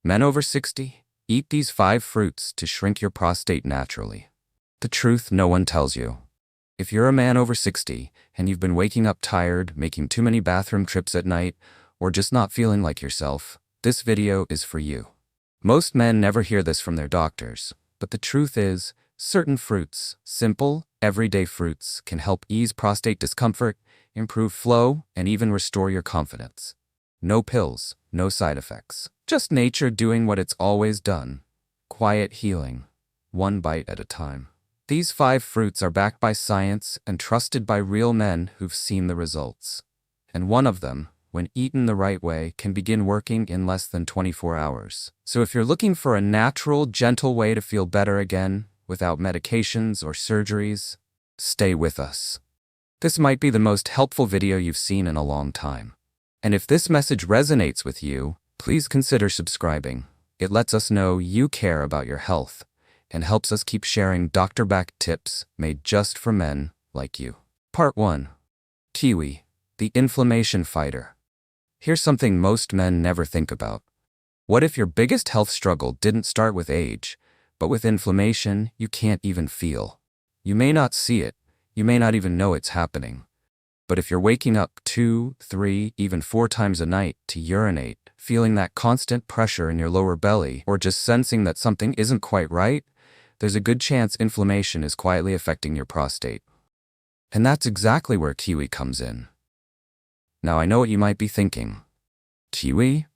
Men over 60, eat these 5 fruits to shrink your prostate naturally. The truth no one tells you. If you're a man over 60 and you've been waking up tired, making too many bathroom trips at night, or just not feeling like yourself, this video is for you. Most men never hear this from their doctors, but the truth is, certain fruits, simple, everyday fruits, can help ease prostate discomfort, improve flow, and even restore your confidence. No pills, no side effects. Just nature doing what it's always done. Quiet healing, one bite at a time. These 5 fruits are backed by science and trusted by real men who've seen the results. And one of them, when eaten the right way, can begin working in less than 24 hours. So if you're looking for a natural, gentle way to feel better again, without medications or surgeries, stay with us. This might be the most helpful video you've seen in a long time. And if this message resonates with you, please consider subscribing. It lets us know you care about your health and helps us keep sharing doctor-backed tips made just for men like you. Part 1. Kiwi, the inflammation fighter. Here's something most men never think about. What if your biggest health struggle didn't start with age, but with inflammation you can't even feel? You may not see it, you may not even know it's happening. But if you're waking up 2, 3, even 4 times a night to urinate, feeling that constant pressure in your lower belly, or just sensing that something isn't quite right, there's a good chance inflammation is quietly affecting your prostate. And that's exactly where kiwi comes in. Now I know what you might be thinking. Kiwi?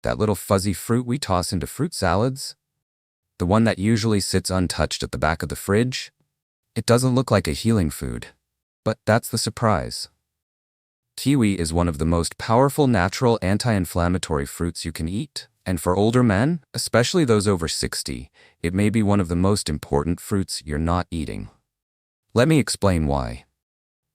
That little fuzzy fruit we toss into fruit salads? The one that usually sits untouched at the back of the fridge? It doesn't look like a healing food. But that's the surprise. Kiwi is one of the most powerful natural anti-inflammatory fruits you can eat, and for older men, especially those over 60, it may be one of the most important fruits you're not eating. Let me explain why.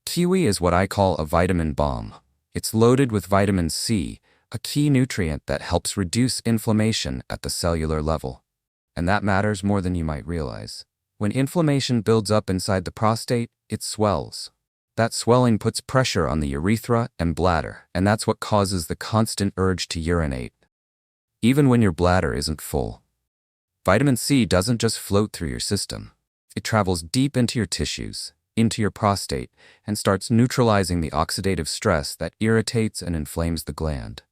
Kiwi is what I call a vitamin bomb. It's loaded with vitamin C, a key nutrient that helps reduce inflammation at the cellular level. And that matters more than you might realize. When inflammation builds up inside the prostate, it swells. That swelling puts pressure on the urethra and bladder, and that's what causes the constant urge to urinate, even when your bladder isn't full. Vitamin C doesn't just float through your system. It travels deep into your tissues, into your prostate, and starts neutralizing the oxidative stress that irritates and inflames the gland.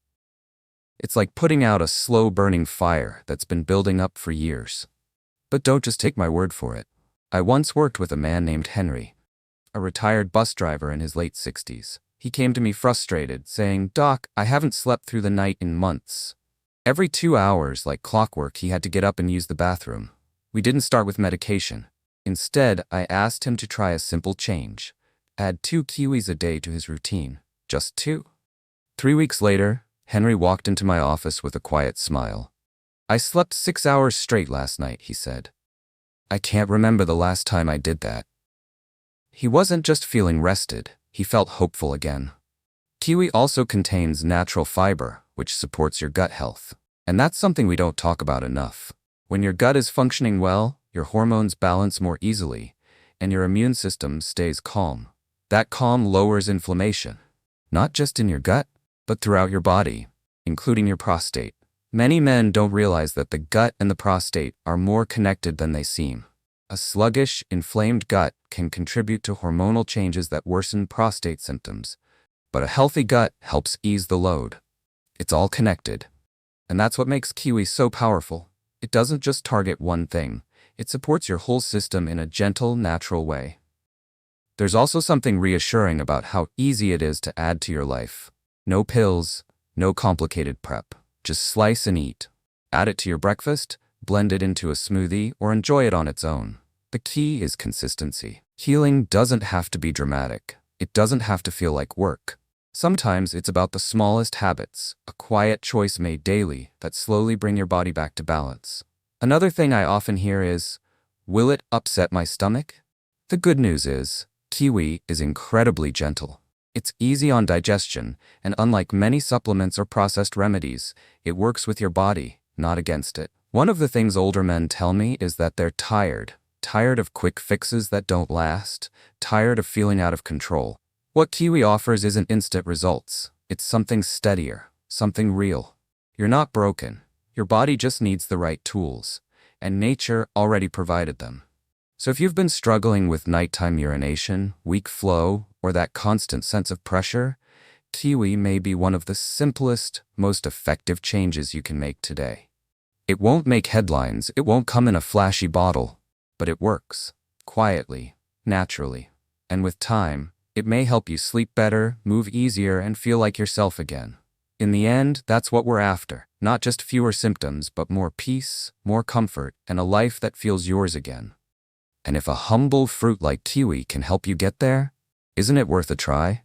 It's like putting out a slow-burning fire that's been building up for years. But don't just take my word for it. I once worked with a man named Henry, a retired bus driver in his late 60s. He came to me frustrated, saying, "Doc, I haven't slept through the night in months." Every 2 hours, like clockwork, he had to get up and use the bathroom. We didn't start with medication. Instead, I asked him to try a simple change. Add 2 kiwis a day to his routine. Just 2. 3 weeks later, Henry walked into my office with a quiet smile. "I slept 6 hours straight last night," he said. "I can't remember the last time I did that." He wasn't just feeling rested, he felt hopeful again. Kiwi also contains natural fiber, which supports your gut health. And that's something we don't talk about enough. When your gut is functioning well, your hormones balance more easily, and your immune system stays calm. That calm lowers inflammation, not just in your gut, but throughout your body, including your prostate. Many men don't realize that the gut and the prostate are more connected than they seem. A sluggish, inflamed gut can contribute to hormonal changes that worsen prostate symptoms, but a healthy gut helps ease the load. It's all connected. And that's what makes kiwi so powerful. It doesn't just target one thing, it supports your whole system in a gentle, natural way. There's also something reassuring about how easy it is to add to your life. No pills, no complicated prep. Just slice and eat. Add it to your breakfast, blend it into a smoothie, or enjoy it on its own. The key is consistency. Healing doesn't have to be dramatic. It doesn't have to feel like work. Sometimes it's about the smallest habits, a quiet choice made daily that slowly bring your body back to balance. Another thing I often hear is, "Will it upset my stomach?" The good news is, kiwi is incredibly gentle. It's easy on digestion, and unlike many supplements or processed remedies, it works with your body, not against it. One of the things older men tell me is that they're tired of quick fixes that don't last, tired of feeling out of control. What kiwi offers isn't instant results. It's something steadier, something real. You're not broken. Your body just needs the right tools, and nature already provided them. So if you've been struggling with nighttime urination, weak flow, or that constant sense of pressure, Kiwi may be one of the simplest, most effective changes you can make today. It won't make headlines, it won't come in a flashy bottle, but it works, quietly, naturally, and with time, it may help you sleep better, move easier, and feel like yourself again. In the end, that's what we're after, not just fewer symptoms, but more peace, more comfort, and a life that feels yours again. And if a humble fruit like kiwi can help you get there, isn't it worth a try?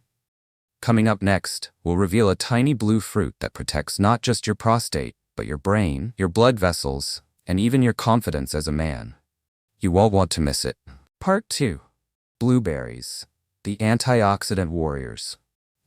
Coming up next, we'll reveal a tiny blue fruit that protects not just your prostate, but your brain, your blood vessels, and even your confidence as a man. You won't want to miss it. Part 2. Blueberries, the antioxidant warriors.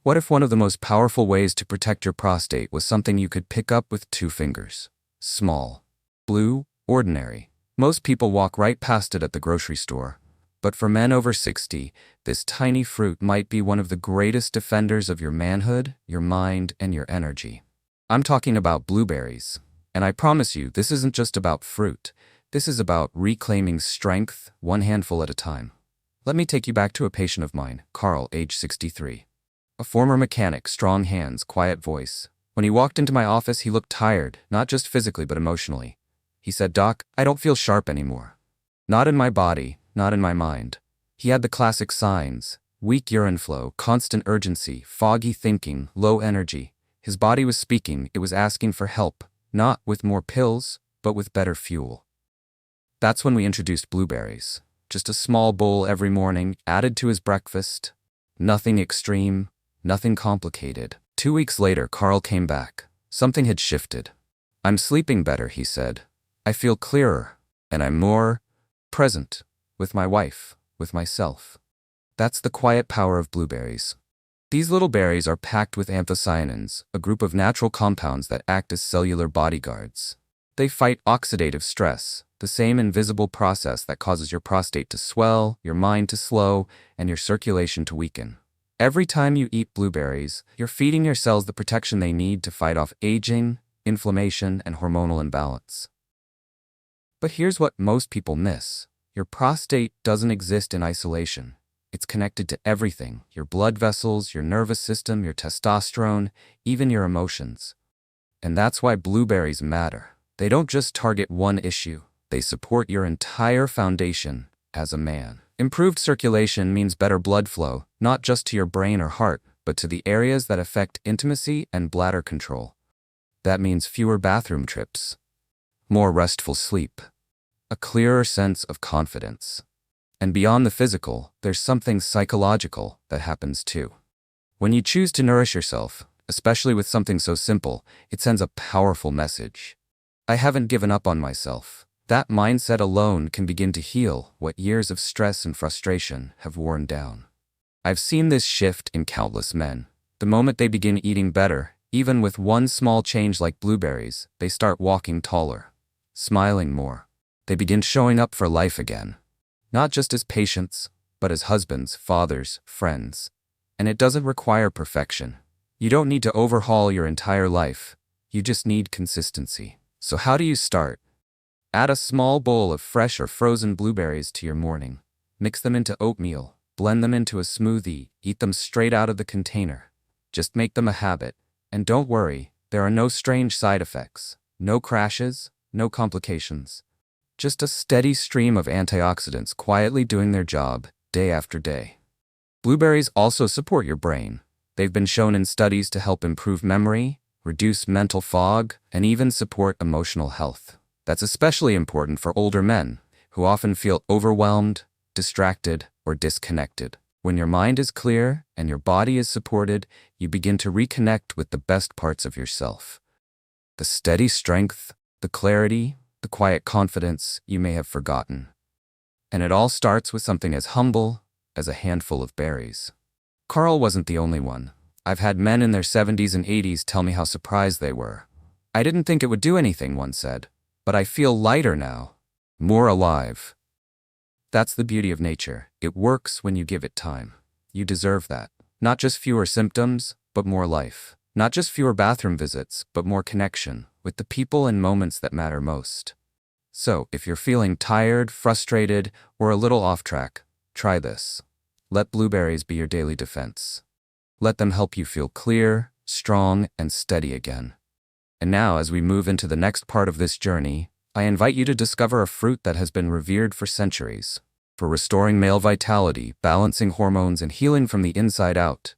What if one of the most powerful ways to protect your prostate was something you could pick up with 2 fingers? Small, blue, ordinary. Most people walk right past it at the grocery store. But for men over 60, this tiny fruit might be one of the greatest defenders of your manhood, your mind, and your energy. I'm talking about blueberries. And I promise you, this isn't just about fruit. This is about reclaiming strength, one handful at a time. Let me take you back to a patient of mine, Carl, age 63. A former mechanic, strong hands, quiet voice. When he walked into my office, he looked tired, not just physically but emotionally. He said, "Doc, I don't feel sharp anymore. Not in my body, not in my mind." He had the classic signs: weak urine flow, constant urgency, foggy thinking, low energy. His body was speaking, it was asking for help, not with more pills, but with better fuel. That's when we introduced blueberries. Just a small bowl every morning, added to his breakfast. Nothing extreme, nothing complicated. 2 weeks later, Carl came back. Something had shifted. "I'm sleeping better," he said. "I feel clearer, and I'm more present with my wife, with myself." That's the quiet power of blueberries. These little berries are packed with anthocyanins, a group of natural compounds that act as cellular bodyguards. They fight oxidative stress, the same invisible process that causes your prostate to swell, your mind to slow, and your circulation to weaken. Every time you eat blueberries, you're feeding your cells the protection they need to fight off aging, inflammation, and hormonal imbalance. But here's what most people miss. Your prostate doesn't exist in isolation. It's connected to everything: your blood vessels, your nervous system, your testosterone, even your emotions. And that's why blueberries matter. They don't just target one issue. They support your entire foundation as a man. Improved circulation means better blood flow, not just to your brain or heart, but to the areas that affect intimacy and bladder control. That means fewer bathroom trips, more restful sleep, a clearer sense of confidence. And beyond the physical, there's something psychological that happens too. When you choose to nourish yourself, especially with something so simple, it sends a powerful message. I haven't given up on myself. That mindset alone can begin to heal what years of stress and frustration have worn down. I've seen this shift in countless men. The moment they begin eating better, even with one small change like blueberries, they start walking taller, smiling more. They begin showing up for life again. Not just as patients, but as husbands, fathers, friends. And it doesn't require perfection. You don't need to overhaul your entire life. You just need consistency. So how do you start? Add a small bowl of fresh or frozen blueberries to your morning. Mix them into oatmeal. Blend them into a smoothie. Eat them straight out of the container. Just make them a habit. And don't worry, there are no strange side effects. No crashes, no complications. Just a steady stream of antioxidants quietly doing their job, day after day. Blueberries also support your brain. They've been shown in studies to help improve memory, reduce mental fog, and even support emotional health. That's especially important for older men, who often feel overwhelmed, distracted, or disconnected. When your mind is clear and your body is supported, you begin to reconnect with the best parts of yourself. The steady strength, the clarity, the quiet confidence you may have forgotten. And it all starts with something as humble as a handful of berries. Carl wasn't the only one. I've had men in their 70s and 80s tell me how surprised they were. "I didn't think it would do anything," one said, "but I feel lighter now, more alive." That's the beauty of nature. It works when you give it time. You deserve that. Not just fewer symptoms, but more life. Not just fewer bathroom visits, but more connection with the people and moments that matter most. So, if you're feeling tired, frustrated, or a little off track, try this. Let blueberries be your daily defense. Let them help you feel clear, strong, and steady again. And now, as we move into the next part of this journey, I invite you to discover a fruit that has been revered for centuries, for restoring male vitality, balancing hormones, and healing from the inside out.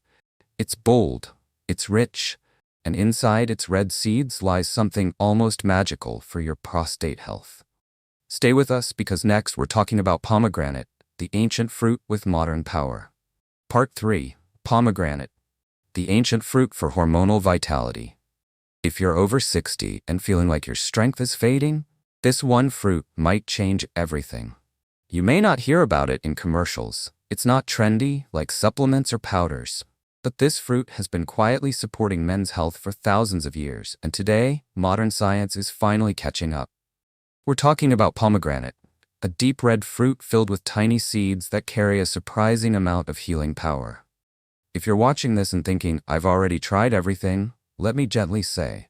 It's bold, it's rich, and inside its red seeds lies something almost magical for your prostate health. Stay with us because next we're talking about pomegranate, the ancient fruit with modern power. Part 3. Pomegranate, the ancient fruit for hormonal vitality. If you're over 60 and feeling like your strength is fading, this one fruit might change everything. You may not hear about it in commercials. It's not trendy like supplements or powders. But this fruit has been quietly supporting men's health for thousands of years, and today, modern science is finally catching up. We're talking about pomegranate, a deep red fruit filled with tiny seeds that carry a surprising amount of healing power. If you're watching this and thinking, I've already tried everything, let me gently say,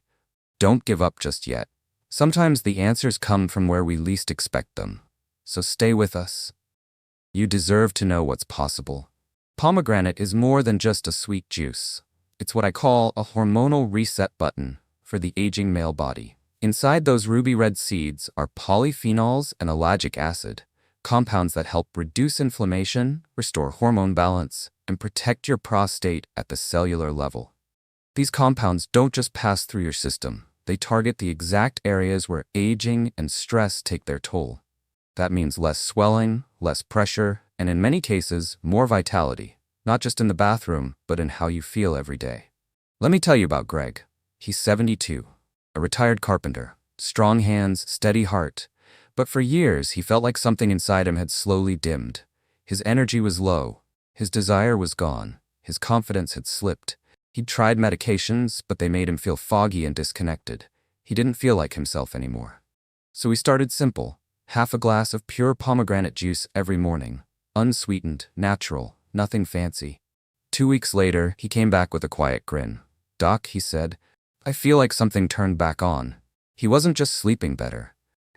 don't give up just yet. Sometimes the answers come from where we least expect them. So stay with us. You deserve to know what's possible. Pomegranate is more than just a sweet juice. It's what I call a hormonal reset button for the aging male body. Inside those ruby red seeds are polyphenols and ellagic acid, compounds that help reduce inflammation, restore hormone balance, and protect your prostate at the cellular level. These compounds don't just pass through your system. They target the exact areas where aging and stress take their toll. That means less swelling, less pressure, and in many cases, more vitality, not just in the bathroom, but in how you feel every day. Let me tell you about Greg. He's 72, a retired carpenter, strong hands, steady heart. But for years, he felt like something inside him had slowly dimmed. His energy was low. His desire was gone. His confidence had slipped. He'd tried medications, but they made him feel foggy and disconnected. He didn't feel like himself anymore. So he started simple. Half a glass of pure pomegranate juice every morning. Unsweetened, natural, nothing fancy. 2 weeks later, he came back with a quiet grin. "Doc," he said, "I feel like something turned back on." He wasn't just sleeping better.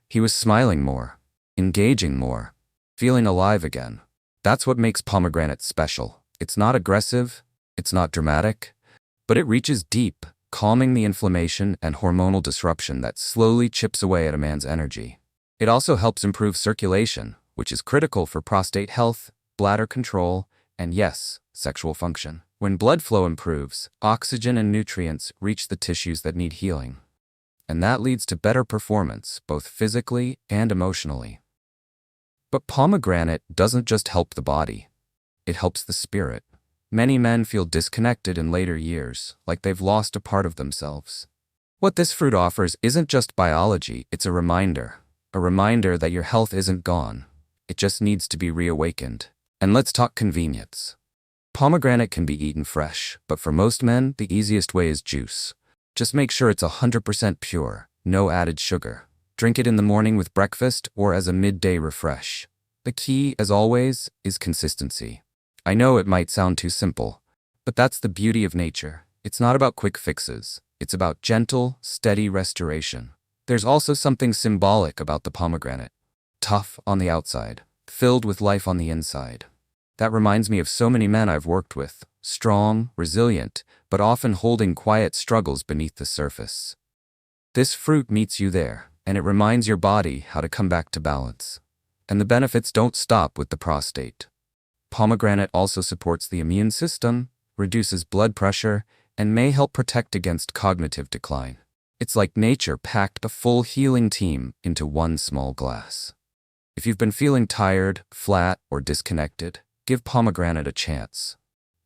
He was smiling more, engaging more, feeling alive again. That's what makes pomegranate special. It's not aggressive, it's not dramatic, but it reaches deep, calming the inflammation and hormonal disruption that slowly chips away at a man's energy. It also helps improve circulation, which is critical for prostate health, bladder control, and yes, sexual function. When blood flow improves, oxygen and nutrients reach the tissues that need healing. And that leads to better performance, both physically and emotionally. But pomegranate doesn't just help the body. It helps the spirit. Many men feel disconnected in later years, like they've lost a part of themselves. What this fruit offers isn't just biology, it's a reminder that your health isn't gone. It just needs to be reawakened. And let's talk convenience. Pomegranate can be eaten fresh, but for most men, the easiest way is juice. Just make sure it's 100% pure, no added sugar. Drink it in the morning with breakfast or as a midday refresh. The key, as always, is consistency. I know it might sound too simple, but that's the beauty of nature. It's not about quick fixes. It's about gentle, steady restoration. There's also something symbolic about the pomegranate. Tough on the outside, filled with life on the inside. That reminds me of so many men I've worked with. Strong, resilient, but often holding quiet struggles beneath the surface. This fruit meets you there, and it reminds your body how to come back to balance. And the benefits don't stop with the prostate. Pomegranate also supports the immune system, reduces blood pressure, and may help protect against cognitive decline. It's like nature packed a full healing team into one small glass. If you've been feeling tired, flat, or disconnected, give pomegranate a chance.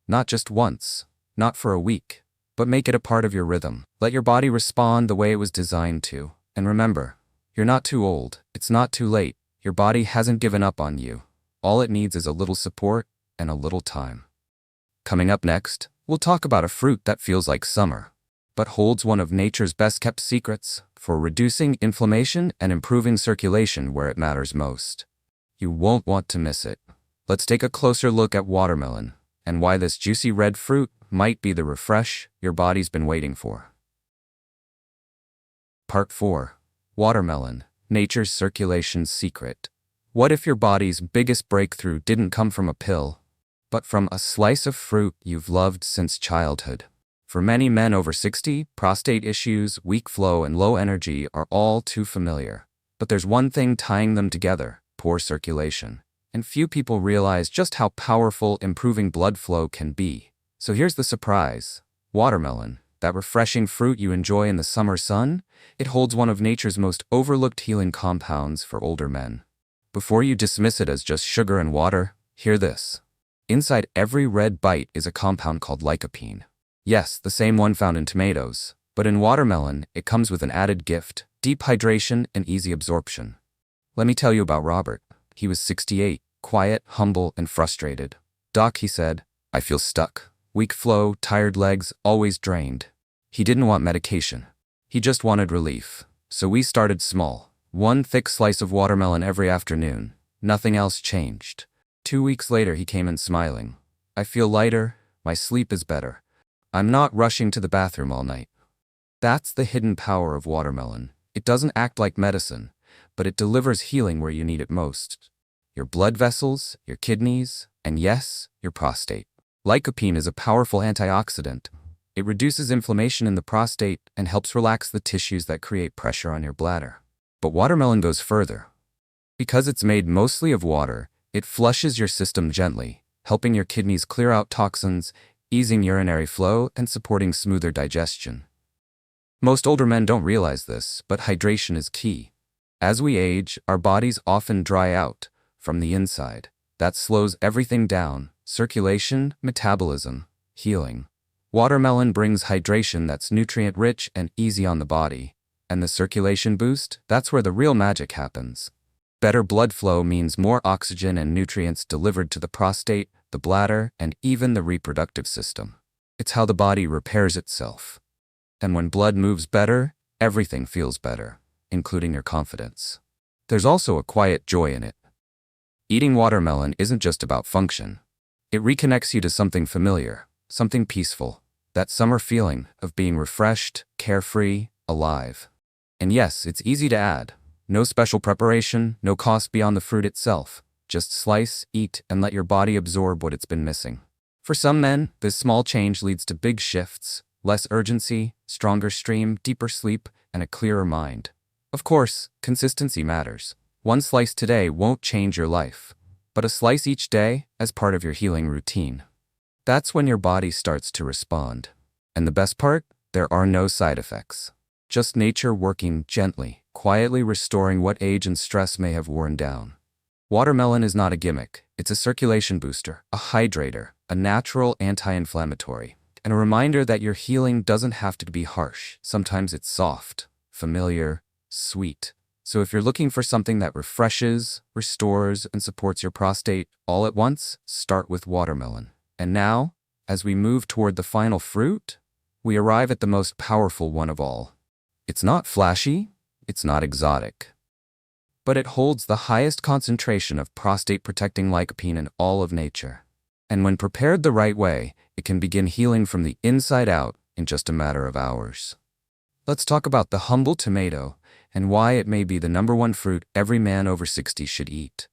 Not just once, not for a week, but make it a part of your rhythm. Let your body respond the way it was designed to. And remember, you're not too old, it's not too late. Your body hasn't given up on you. All it needs is a little support and a little time. Coming up next, we'll talk about a fruit that feels like summer, but holds one of nature's best-kept secrets for reducing inflammation and improving circulation where it matters most. You won't want to miss it. Let's take a closer look at watermelon and why this juicy red fruit might be the refresh your body's been waiting for. Part 4. Watermelon, nature's circulation secret. What if your body's biggest breakthrough didn't come from a pill, but from a slice of fruit you've loved since childhood? For many men over 60, prostate issues, weak flow, and low energy are all too familiar. But there's one thing tying them together: poor circulation. And few people realize just how powerful improving blood flow can be. So here's the surprise. Watermelon, that refreshing fruit you enjoy in the summer sun, it holds one of nature's most overlooked healing compounds for older men. Before you dismiss it as just sugar and water, hear this. Inside every red bite is a compound called lycopene. Yes, the same one found in tomatoes, but in watermelon, it comes with an added gift: deep hydration and easy absorption. Let me tell you about Robert. He was 68, quiet, humble, and frustrated. "Doc," he said, "I feel stuck. Weak flow, tired legs, always drained." He didn't want medication. He just wanted relief. So we started small. One thick slice of watermelon every afternoon. Nothing else changed. 2 weeks later, he came in smiling. "I feel lighter. My sleep is better. I'm not rushing to the bathroom all night." That's the hidden power of watermelon. It doesn't act like medicine, but it delivers healing where you need it most. Your blood vessels, your kidneys, and yes, your prostate. Lycopene is a powerful antioxidant. It reduces inflammation in the prostate and helps relax the tissues that create pressure on your bladder. But watermelon goes further. Because it's made mostly of water, it flushes your system gently, helping your kidneys clear out toxins, easing urinary flow, and supporting smoother digestion. Most older men don't realize this, but hydration is key. As we age, our bodies often dry out from the inside. That slows everything down: circulation, metabolism, healing. Watermelon brings hydration that's nutrient-rich and easy on the body. And the circulation boost, that's where the real magic happens. Better blood flow means more oxygen and nutrients delivered to the prostate, the bladder, and even the reproductive system. It's how the body repairs itself. And when blood moves better, everything feels better, including your confidence. There's also a quiet joy in it. Eating watermelon isn't just about function. It reconnects you to something familiar, something peaceful, that summer feeling of being refreshed, carefree, alive. And yes, it's easy to add. No special preparation, no cost beyond the fruit itself. Just slice, eat, and let your body absorb what it's been missing. For some men, this small change leads to big shifts: less urgency, stronger stream, deeper sleep, and a clearer mind. Of course, consistency matters. One slice today won't change your life, but a slice each day as part of your healing routine. That's when your body starts to respond. And the best part? There are no side effects. Just nature working gently, quietly restoring what age and stress may have worn down. Watermelon is not a gimmick. It's a circulation booster, a hydrator, a natural anti-inflammatory, and a reminder that your healing doesn't have to be harsh. Sometimes it's soft, familiar, sweet. So if you're looking for something that refreshes, restores, and supports your prostate all at once, start with watermelon. And now, as we move toward the final fruit, we arrive at the most powerful one of all. It's not flashy, it's not exotic, but it holds the highest concentration of prostate-protecting lycopene in all of nature. And when prepared the right way, it can begin healing from the inside out in just a matter of hours. Let's talk about the humble tomato and why it may be the #1 fruit every man over 60 should eat.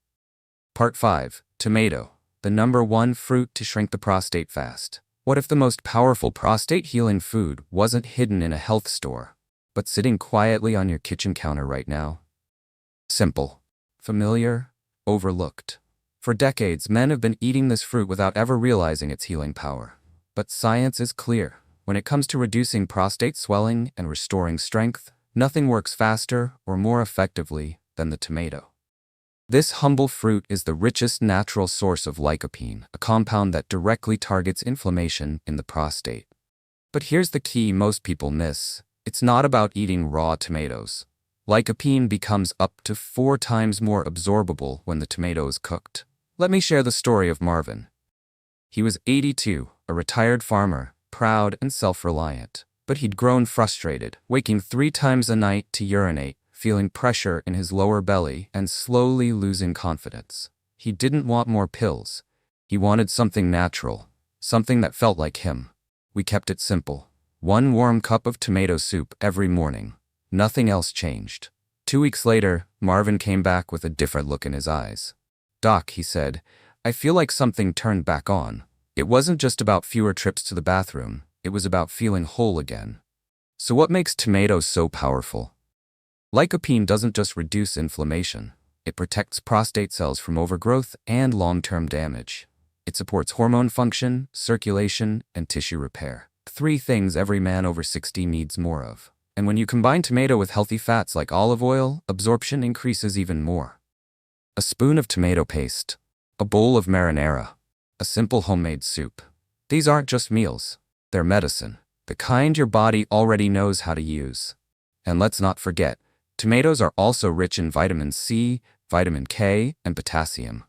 Part 5. Tomato, the #1 fruit to shrink the prostate fast. What if the most powerful prostate-healing food wasn't hidden in a health store, but sitting quietly on your kitchen counter right now? Simple, familiar, overlooked. For decades, men have been eating this fruit without ever realizing its healing power. But science is clear. When it comes to reducing prostate swelling and restoring strength, nothing works faster or more effectively than the tomato. This humble fruit is the richest natural source of lycopene, a compound that directly targets inflammation in the prostate. But here's the key most people miss. It's not about eating raw tomatoes. Lycopene becomes up to 4 times more absorbable when the tomato is cooked. Let me share the story of Marvin. He was 82, a retired farmer, proud and self-reliant. But he'd grown frustrated, waking 3 times a night to urinate, feeling pressure in his lower belly, and slowly losing confidence. He didn't want more pills. He wanted something natural, something that felt like him. We kept it simple. 1 warm cup of tomato soup every morning. Nothing else changed. 2 weeks later, Marvin came back with a different look in his eyes. "Doc," he said, "I feel like something turned back on. It wasn't just about fewer trips to the bathroom, it was about feeling whole again." So what makes tomatoes so powerful? Lycopene doesn't just reduce inflammation. It protects prostate cells from overgrowth and long-term damage. It supports hormone function, circulation, and tissue repair. 3 things every man over 60 needs more of. And when you combine tomato with healthy fats like olive oil, absorption increases even more. A spoon of tomato paste, a bowl of marinara, a simple homemade soup. These aren't just meals, they're medicine, the kind your body already knows how to use. And let's not forget, tomatoes are also rich in vitamin C, vitamin K, and potassium.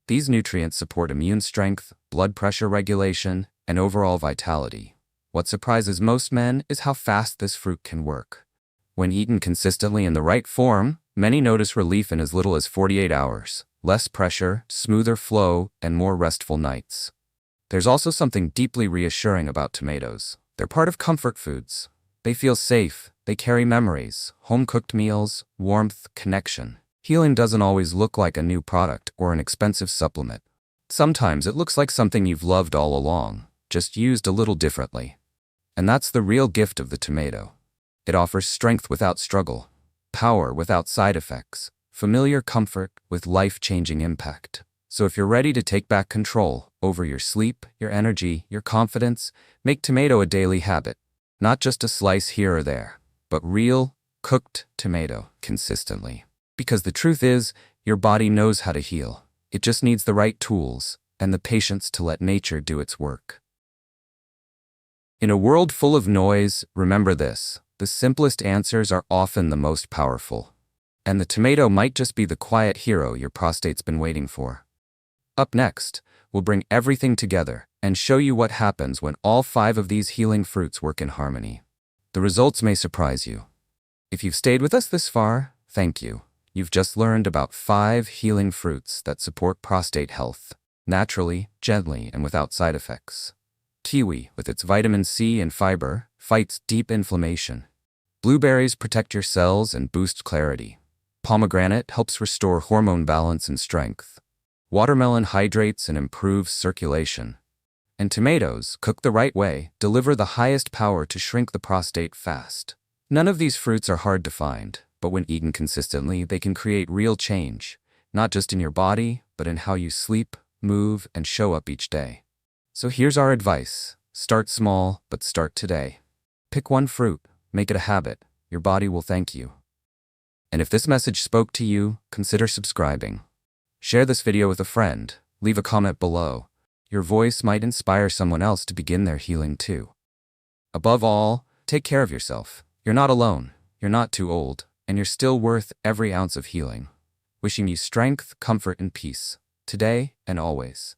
These nutrients support immune strength, blood pressure regulation, and overall vitality. What surprises most men is how fast this fruit can work. When eaten consistently in the right form, many notice relief in as little as 48 hours, less pressure, smoother flow, and more restful nights. There's also something deeply reassuring about tomatoes. They're part of comfort foods. They feel safe, they carry memories, home-cooked meals, warmth, connection. Healing doesn't always look like a new product or an expensive supplement. Sometimes it looks like something you've loved all along, just used a little differently. And that's the real gift of the tomato. It offers strength without struggle, power without side effects, familiar comfort with life-changing impact. So if you're ready to take back control over your sleep, your energy, your confidence, make tomato a daily habit. Not just a slice here or there, but real, cooked tomato consistently. Because the truth is, your body knows how to heal. It just needs the right tools and the patience to let nature do its work. In a world full of noise, remember this: the simplest answers are often the most powerful. And the tomato might just be the quiet hero your prostate's been waiting for. Up next, we'll bring everything together and show you what happens when all 5 of these healing fruits work in harmony. The results may surprise you. If you've stayed with us this far, thank you. You've just learned about 5 healing fruits that support prostate health, naturally, gently, and without side effects. Kiwi, with its vitamin C and fiber, fights deep inflammation. Blueberries protect your cells and boost clarity. Pomegranate helps restore hormone balance and strength. Watermelon hydrates and improves circulation. And tomatoes, cooked the right way, deliver the highest power to shrink the prostate fast. None of these fruits are hard to find, but when eaten consistently, they can create real change, not just in your body, but in how you sleep, move, and show up each day. So here's our advice. Start small, but start today. Pick one fruit, make it a habit. Your body will thank you. And if this message spoke to you, consider subscribing. Share this video with a friend. Leave a comment below. Your voice might inspire someone else to begin their healing too. Above all, take care of yourself. You're not alone, you're not too old, and you're still worth every ounce of healing. Wishing you strength, comfort, and peace, today and always.